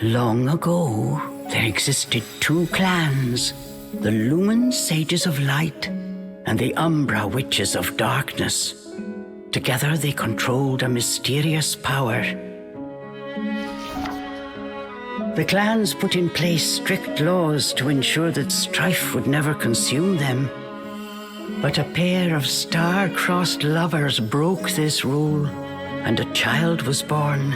Long ago, there existed two clans, the Lumen Sages of Light and the Umbra Witches of Darkness. Together they controlled a mysterious power. The clans put in place strict laws to ensure that strife would never consume them. But a pair of star-crossed lovers broke this rule, and a child was born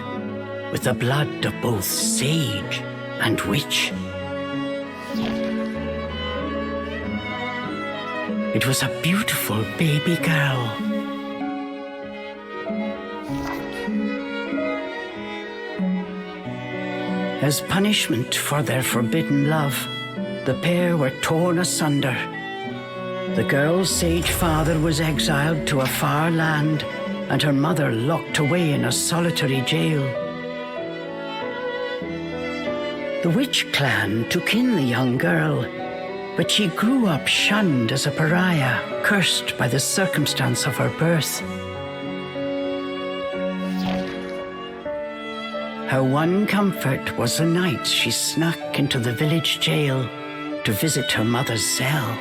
with the blood of both sage and witch. It was a beautiful baby girl. As punishment for their forbidden love, the pair were torn asunder. The girl's sage father was exiled to a far land, and her mother locked away in a solitary jail. The witch clan took in the young girl, but she grew up shunned as a pariah, cursed by the circumstance of her birth. Her one comfort was the nights she snuck into the village jail to visit her mother's cell.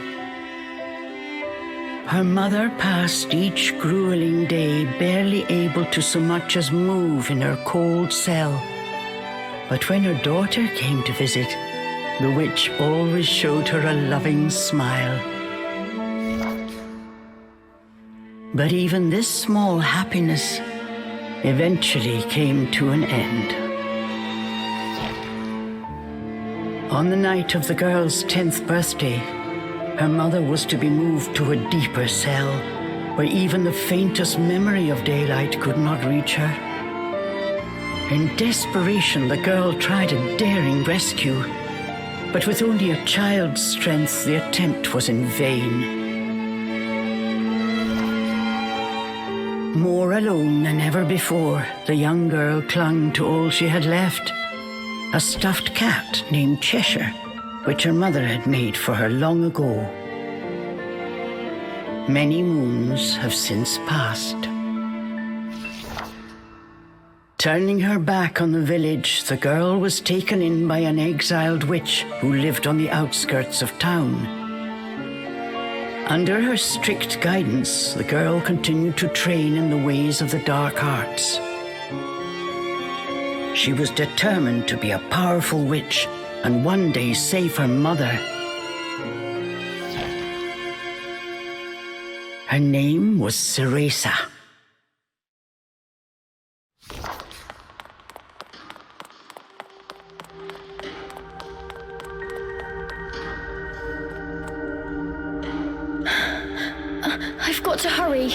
Her mother passed each grueling day barely able to so much as move in her cold cell. But when her daughter came to visit, the witch always showed her a loving smile. But even this small happiness eventually came to an end. On the night of the girl's 10th birthday, her mother was to be moved to a deeper cell, where even the faintest memory of daylight could not reach her. In desperation, the girl tried a daring rescue, but with only a child's strength, the attempt was in vain. More alone than ever before, the young girl clung to all she had left, a stuffed cat named Cheshire, which her mother had made for her long ago. Many moons have since passed. Turning her back on the village, the girl was taken in by an exiled witch who lived on the outskirts of town. Under her strict guidance, the girl continued to train in the ways of the dark arts. She was determined to be a powerful witch and one day save her mother. Her name was Ceresa. I've got to hurry.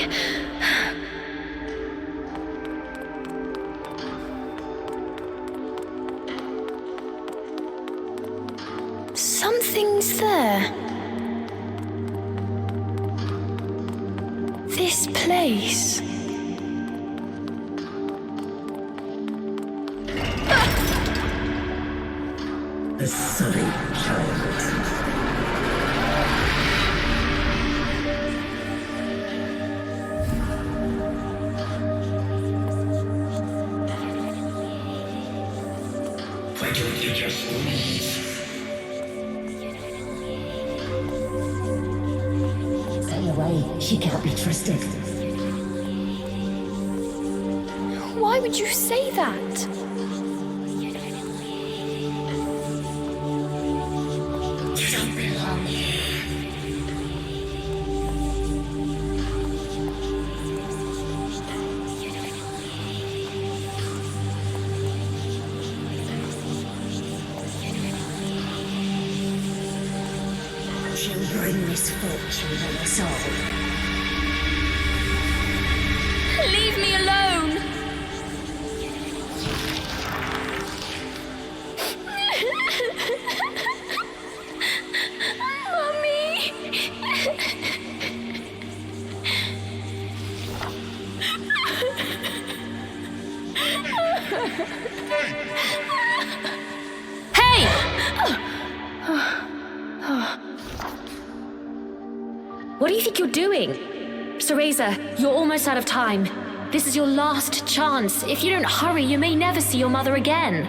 Something's there. This place. The silly child. Why don't you just leave? Stay away. She can't be trusted. Why would you say that? You don't belong here. She'll bring misfortune on us all. Leave me alone! Mummy! Hey! What do you think you're doing? Ceresa, you're almost out of time. This is your last chance. If you don't hurry, you may never see your mother again.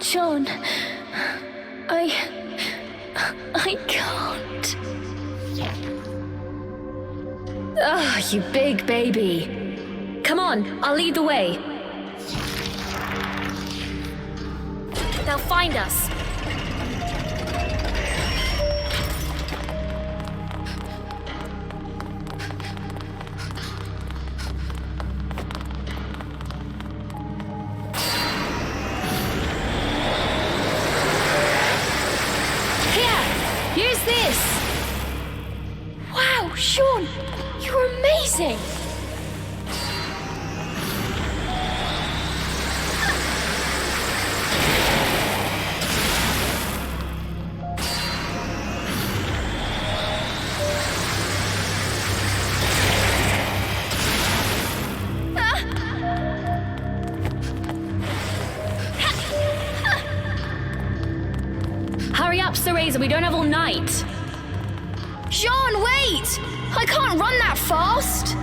John, I can't. Ah, you big baby. Come on, I'll lead the way. They'll find us. Use this! Wow, Sean, you're amazing! Hurry up, Cereza, we don't have all night. Sean, wait! I can't run that fast!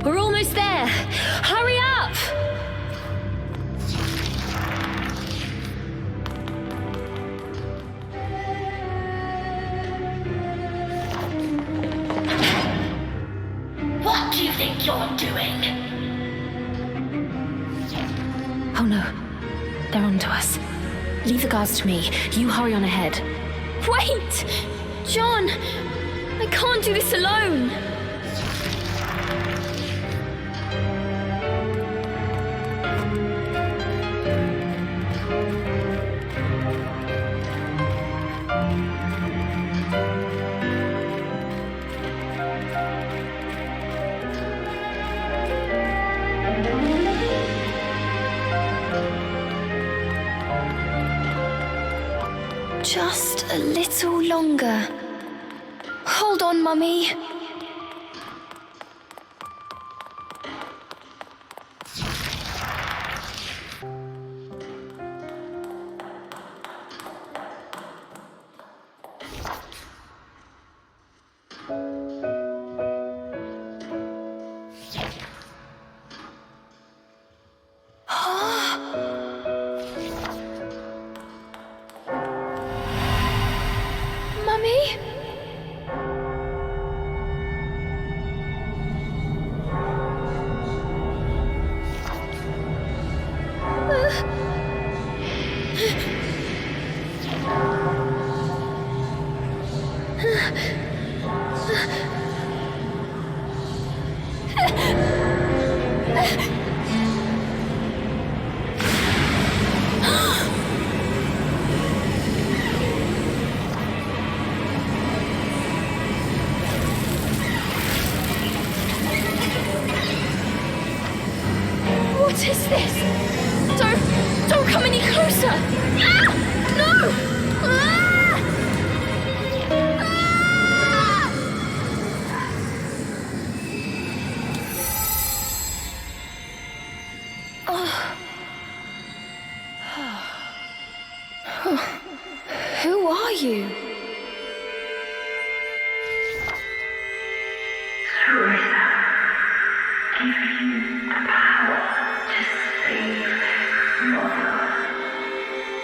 We're almost there. Hurry up! What do you think you're doing? Oh no, they're onto us. Leave the guards to me. You hurry on ahead. Wait! John! I can't do this alone! Just a little longer. Hold on, Mummy. Mummy? What is this? Don't come any closer! Ah! No! Ah! Ah! Oh. Who are you?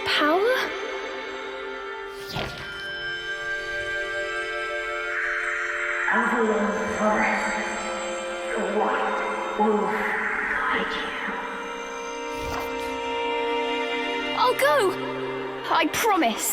Power? Over in the forest, the white wolf guide you. I'll go! I promise.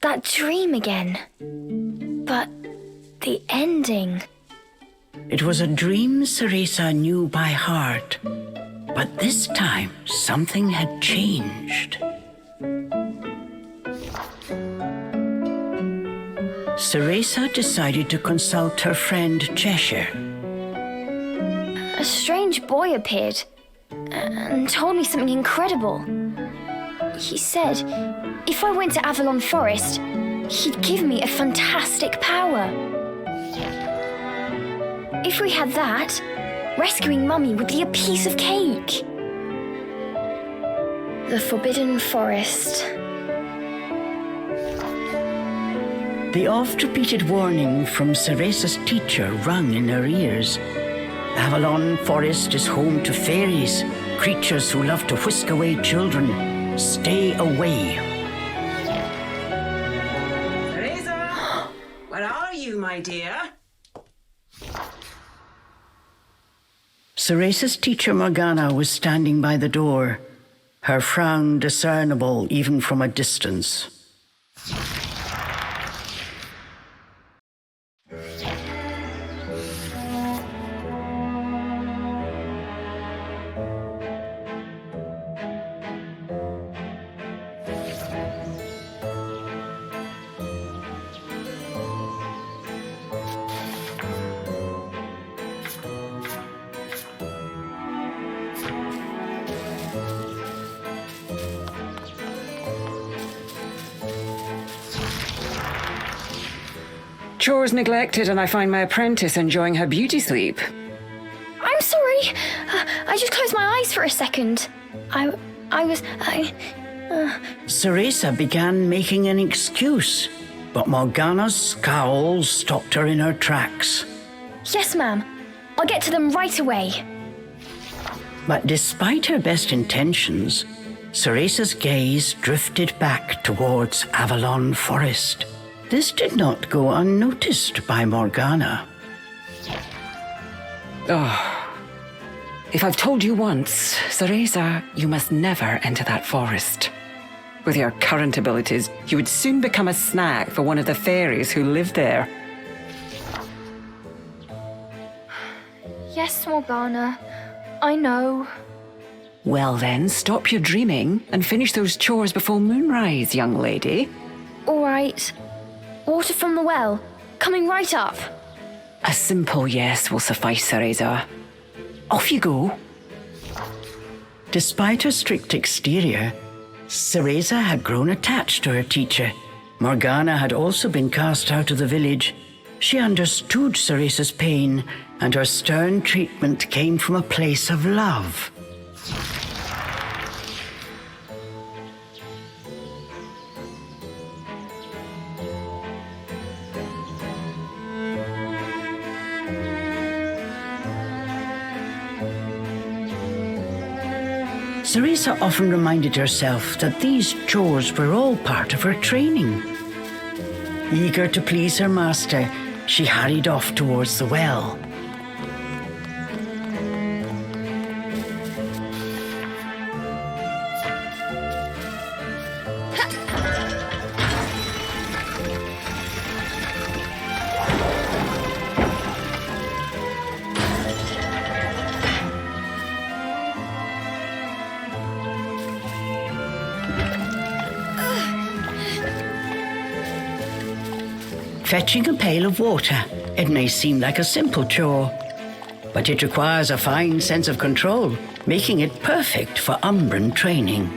That dream again. But the ending. It was a dream Cereza knew by heart, but this time something had changed. Cereza decided to consult her friend Cheshire. A strange boy appeared and told me something incredible. He said if I went to Avalon Forest, he'd give me a fantastic power. If we had that, rescuing Mummy would be a piece of cake. The Forbidden Forest. The oft-repeated warning from Ceresa's teacher rung in her ears. Avalon Forest is home to fairies, creatures who love to whisk away children. Stay away. Teresa! Where are you, my dear? Ceresa's teacher Morgana was standing by the door, her frown discernible even from a distance. Chores neglected, and I find my apprentice enjoying her beauty sleep. I'm sorry. I just closed my eyes for a second. Ceresa began making an excuse, but Morgana's scowl stopped her in her tracks. Yes, ma'am. I'll get to them right away. But despite her best intentions, Ceresa's gaze drifted back towards Avalon Forest. This did not go unnoticed by Morgana. If I've told you once, Ceresa, you must never enter that forest. With your current abilities, you would soon become a snack for one of the fairies who live there. Yes, Morgana. I know. Well then, stop your dreaming and finish those chores before moonrise, young lady. All right. Water from the well. Coming right up. A simple yes will suffice, Ceresa. Off you go. Despite her strict exterior, Ceresa had grown attached to her teacher. Morgana had also been cast out of the village. She understood Ceresa's pain, and her stern treatment came from a place of love. Ceresa often reminded herself that these chores were all part of her training. Eager to please her master, she hurried off towards the well. Fetching a pail of water, it may seem like a simple chore, but it requires a fine sense of control, making it perfect for Umbran training.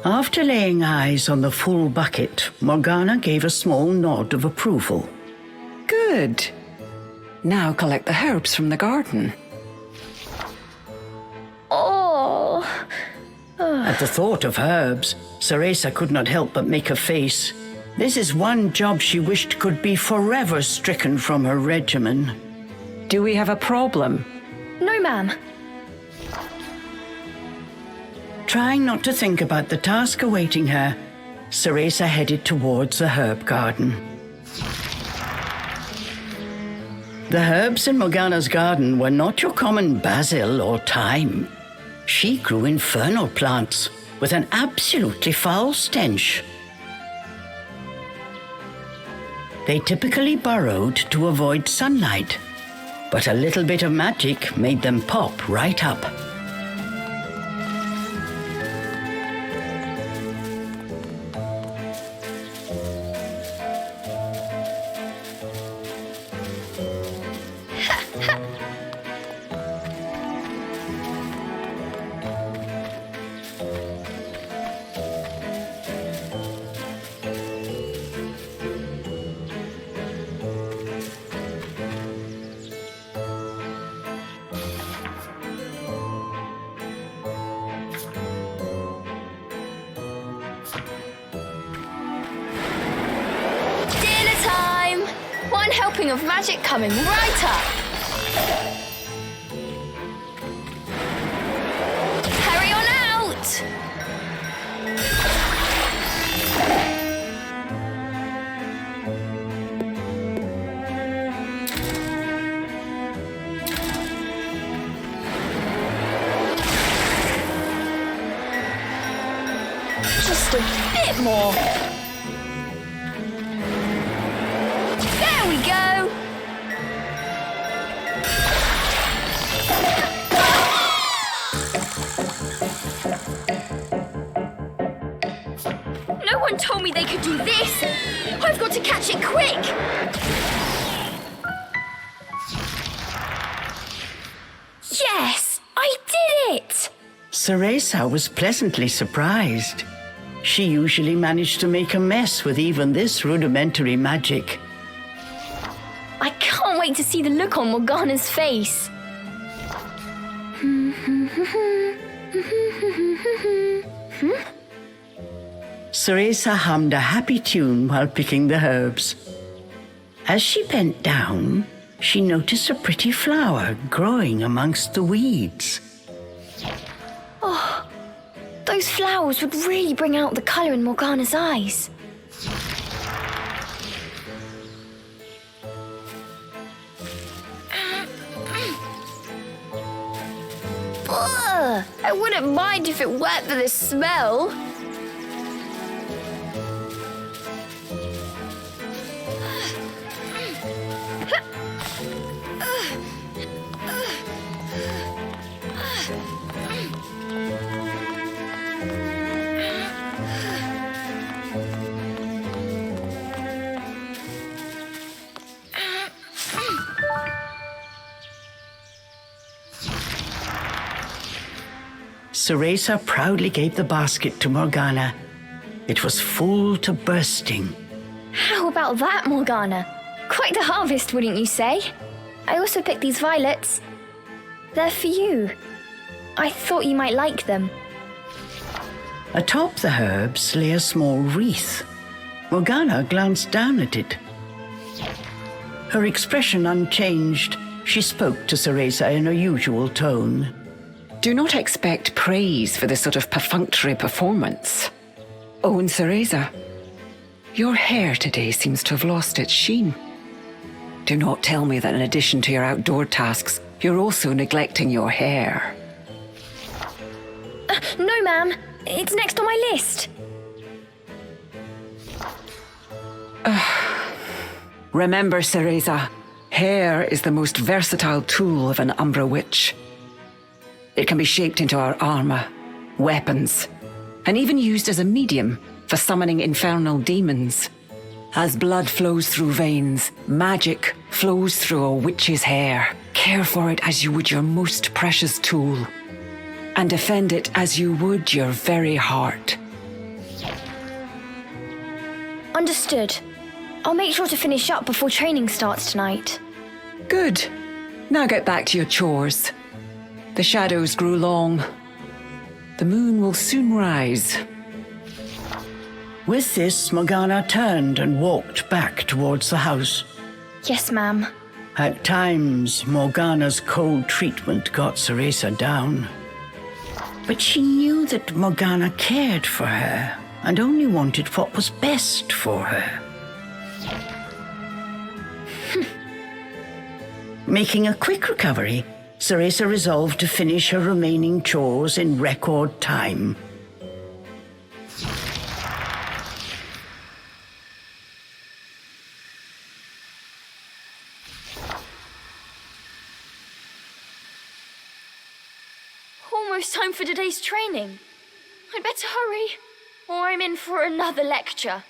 After laying eyes on the full bucket, Morgana gave a small nod of approval. Good. Now collect the herbs from the garden. Oh. At the thought of herbs, Ceresa could not help but make a face. This is one job she wished could be forever stricken from her regimen. Do we have a problem? No, ma'am. Trying not to think about the task awaiting her, Ceresa headed towards the herb garden. The herbs in Morgana's garden were not your common basil or thyme. She grew infernal plants with an absolutely foul stench. They typically burrowed to avoid sunlight, but a little bit of magic made them pop right up. One helping of magic coming right up. Hurry on out! Just a bit more. There we go. No one told me they could do this. I've got to catch it quick. Yes, I did it. Ceresa was pleasantly surprised. She usually managed to make a mess with even this rudimentary magic. I can't wait to see the look on Morgana's face. Ceresa hummed a happy tune while picking the herbs. As she bent down, she noticed a pretty flower growing amongst the weeds. Those flowers would really bring out the colour in Morgana's eyes. Ugh, I wouldn't mind if it weren't for the smell. Ceresa proudly gave the basket to Morgana. It was full to bursting. How about that, Morgana? Quite the harvest, wouldn't you say? I also picked these violets. They're for you. I thought you might like them. Atop the herbs lay a small wreath. Morgana glanced down at it. Her expression unchanged, she spoke to Ceresa in her usual tone. Do not expect praise for this sort of perfunctory performance. Oh, and Ceresa, your hair today seems to have lost its sheen. Do not tell me that in addition to your outdoor tasks, you're also neglecting your hair. No, ma'am. It's next on my list. Remember, Ceresa, hair is the most versatile tool of an Umbra witch. It can be shaped into our armor, weapons, and even used as a medium for summoning infernal demons. As blood flows through veins, magic flows through a witch's hair. Care for it as you would your most precious tool, and defend it as you would your very heart. Understood. I'll make sure to finish up before training starts tonight. Good. Now get back to your chores. The shadows grew long. The moon will soon rise. With this, Morgana turned and walked back towards the house. Yes, ma'am. At times, Morgana's cold treatment got Ceresa down. But she knew that Morgana cared for her and only wanted what was best for her. Making a quick recovery, Ceresa resolved to finish her remaining chores in record time. Almost time for today's training. I'd better hurry, or I'm in for another lecture.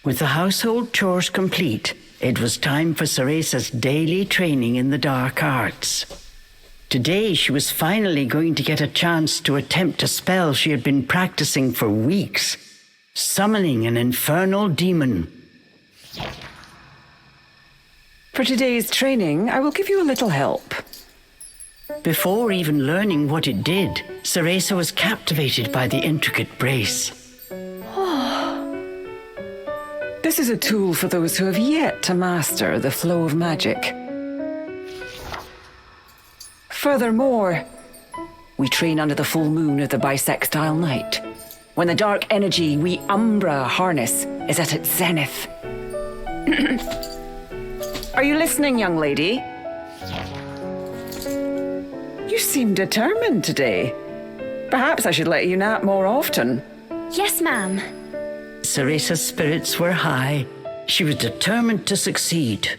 With the household chores complete, it was time for Ceresa's daily training in the dark arts. Today, she was finally going to get a chance to attempt a spell she had been practicing for weeks, summoning an infernal demon. For today's training, I will give you a little help. Before even learning what it did, Ceresa was captivated by the intricate brace. This is a tool for those who have yet to master the flow of magic. Furthermore, we train under the full moon of the bisextile night, when the dark energy we Umbra harness is at its zenith. Are you listening, young lady? You seem determined today. Perhaps I should let you nap more often. Yes, ma'am. Ceresa's spirits were high. She was determined to succeed.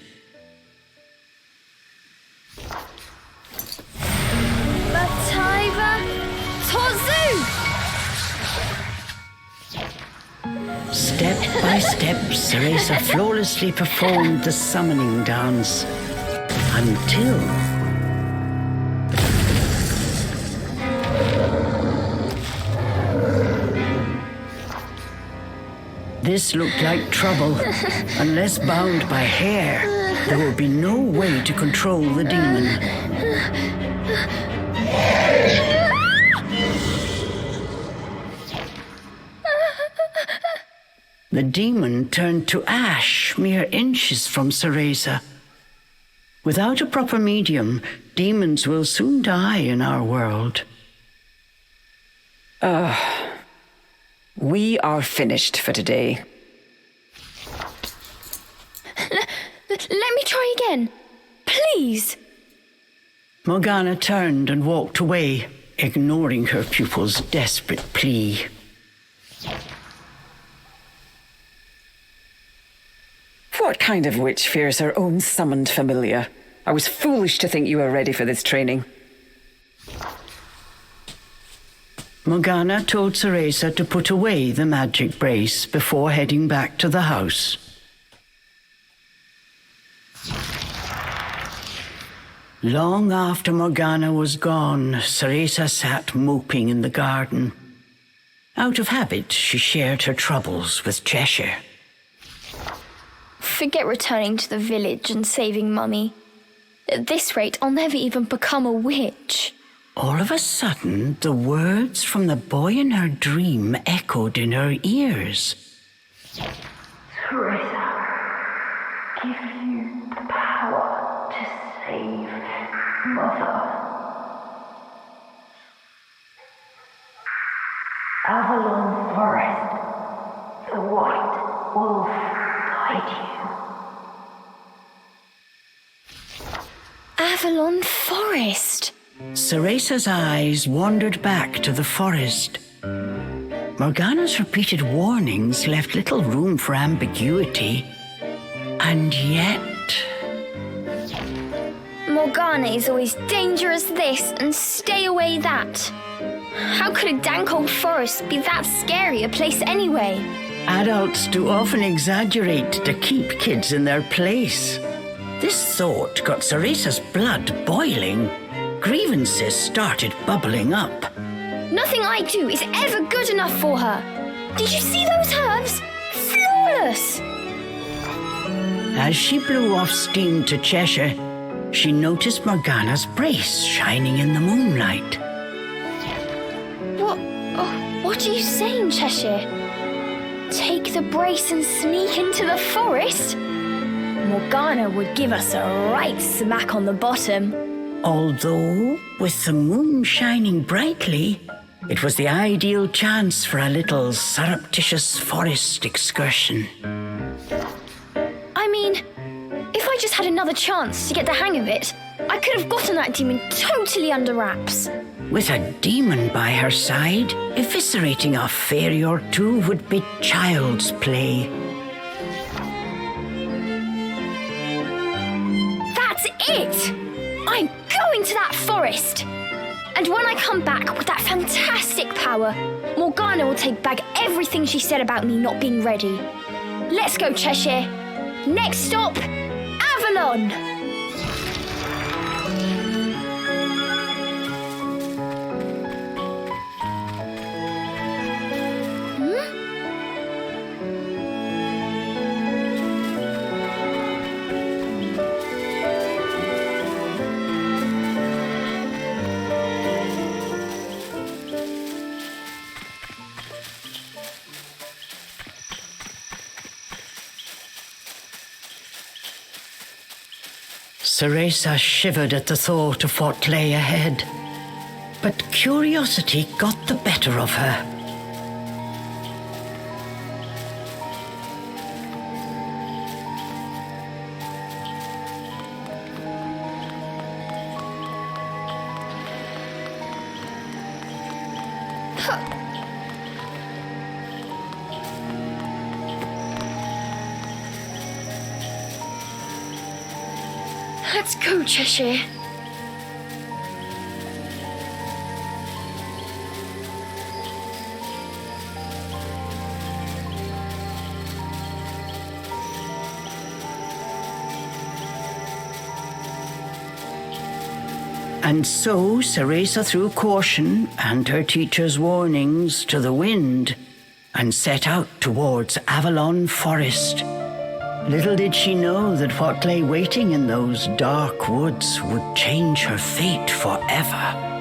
Mataiva Tozu! Step by step, Ceresa flawlessly performed the summoning dance until... This looked like trouble. Unless bound by hair, there would be no way to control the demon. The demon turned to ash mere inches from Ceresa. Without a proper medium, demons will soon die in our world. We are finished for today. Let me try again. Please. Morgana turned and walked away, ignoring her pupil's desperate plea. What kind of witch fears her own summoned familiar? I was foolish to think you were ready for this training. Morgana told Ceresa to put away the magic brace before heading back to the house. Long after Morgana was gone, Ceresa sat moping in the garden. Out of habit, she shared her troubles with Cheshire. Forget returning to the village and saving Mummy. At this rate, I'll never even become a witch. All of a sudden, the words from the boy in her dream echoed in her ears. Ceresa, give you the power to save Mother. Avalon Forest, the white wolf guide you. Avalon Forest. Ceresa's eyes wandered back to the forest. Morgana's repeated warnings left little room for ambiguity. And yet... Morgana is always danger as this and stay away that. How could a dank old forest be that scary a place anyway? Adults do often exaggerate to keep kids in their place. This thought got Ceresa's blood boiling. Grievances started bubbling up. Nothing I do is ever good enough for her. Did you see those herbs? Flawless! As she blew off steam to Cheshire, she noticed Morgana's brace shining in the moonlight. What are you saying, Cheshire? Take the brace and sneak into the forest? Morgana would give us a right smack on the bottom. Although, with the moon shining brightly, it was the ideal chance for a little surreptitious forest excursion. I mean, if I just had another chance to get the hang of it, I could have gotten that demon totally under wraps. With a demon by her side, eviscerating a fairy or two would be child's play. That's it! I'm going to that forest! And when I come back with that fantastic power, Morgana will take back everything she said about me not being ready. Let's go, Cheshire. Next stop, Avalon! Ceresa shivered at the thought of what lay ahead, but curiosity got the better of her. Let's go, Cheshire. And so Ceresa threw caution and her teacher's warnings to the wind and set out towards Avalon Forest. Little did she know that what lay waiting in those dark woods would change her fate forever.